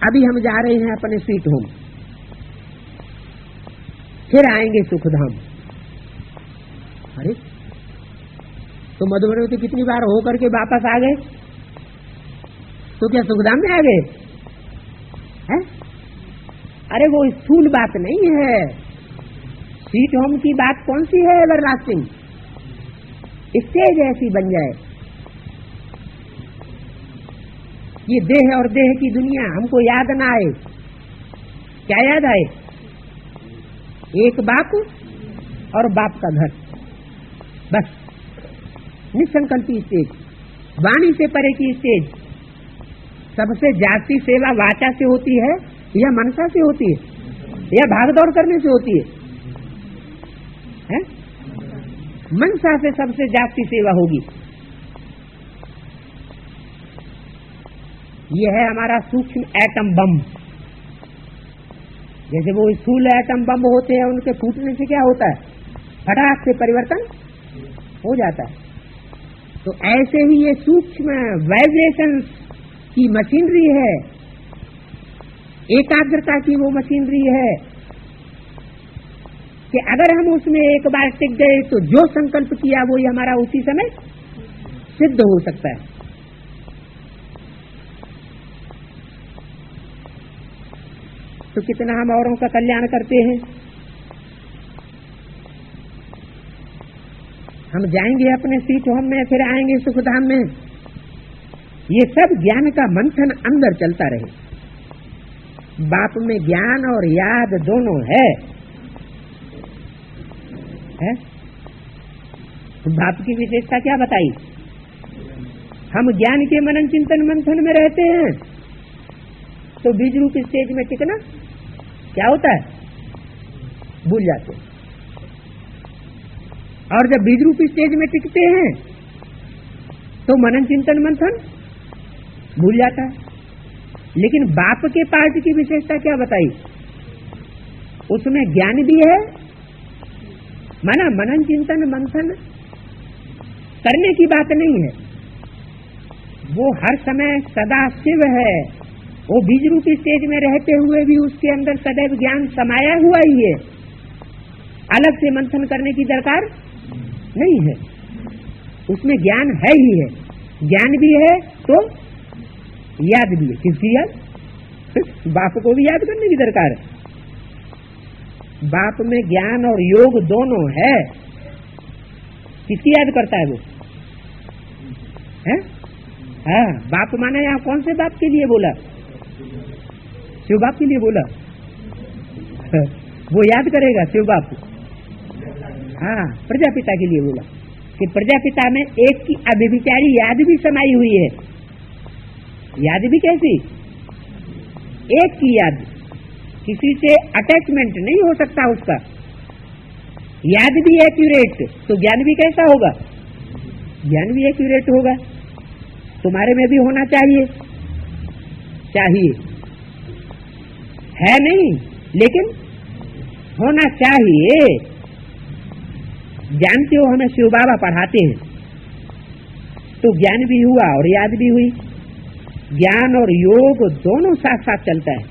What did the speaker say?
अभी हम जा रहे हैं अपने स्वीट होम, फिर आएंगे सुखधाम। अरे तो मधुबनी तो कितनी बार होकर के वापस आ गए, तो क्या सुखधाम में आ गए हैं? अरे वो स्थूल बात नहीं है, स्वीट होम की बात कौन सी है एवरलास्टिंग? स्टेज ऐसी बन जाए, ये देह और देह की दुनिया हमको याद ना आए। क्या याद आए? एक बाप और बाप का घर, बस। निसंकल्पी स्टेज, वाणी से परे की स्टेज। सबसे जास्ती सेवा वाचा से होती है या मनसा से होती है या भागदौड़ करने से होती है? मनसा से सबसे जास्ती सेवा होगी। ये है हमारा सूक्ष्म एटम बम। जैसे वो स्थूल एटम बम होते हैं, उनके फूटने से क्या होता है? फटाक से परिवर्तन हो जाता है। तो ऐसे ही ये सूक्ष्म वाइब्रेशन की मशीनरी है, एकाग्रता की वो मशीनरी है कि अगर हम उसमें एक बार टिक गए तो जो संकल्प किया वो हमारा उसी समय सिद्ध हो सकता है। तो कितना हम औरों का कल्याण करते हैं। हम जाएंगे अपने सीट होम में, फिर आएंगे सुखधाम में। ये सब ज्ञान का मंथन अंदर चलता रहे। बाप में ज्ञान और याद दोनों है? तो बाप की विशेषता क्या बताई? हम ज्ञान के मनन चिंतन मंथन में रहते हैं तो बीज रूप स्टेज में टिकना क्या होता है? भूल जाते हैं। और जब बीज रूप स्टेज में टिकते हैं तो मनन चिंतन मंथन भूल जाता है। लेकिन बाप के पाठ की विशेषता क्या बताई? उसमें ज्ञान भी है, माना मनन चिंतन मंथन करने की बात नहीं है, वो हर समय सदा शिव है। वो बीज रूपी स्टेज में रहते हुए भी उसके अंदर सदैव ज्ञान समाया हुआ ही है, अलग से मंथन करने की दरकार नहीं है। उसमें ज्ञान है ही है, ज्ञान भी है तो याद भी है। किसकी याद? बाप को भी याद करने की दरकार है। बाप में ज्ञान और योग दोनों है। किसकी याद करता है वो? है? हाँ, बाप माना यहाँ कौन से बाप के लिए बोला? शिव बाप के लिए बोला। वो याद करेगा शिव बाप। हाँ, प्रजापिता के लिए बोला कि प्रजापिता में एक की अभिविचारी याद भी समाई हुई है। याद भी कैसी? एक की याद, किसी से अटैचमेंट नहीं हो सकता उसका। याद भी एक्यूरेट तो ज्ञान भी कैसा होगा? ज्ञान भी एक्यूरेट होगा। तुम्हारे में भी होना चाहिए, चाहिए है नहीं, लेकिन होना चाहिए। जानते हो, हमें शिव बाबा पढ़ाते हैं तो ज्ञान भी हुआ और याद भी हुई। ज्ञान और योग दोनों साथ साथ चलता है।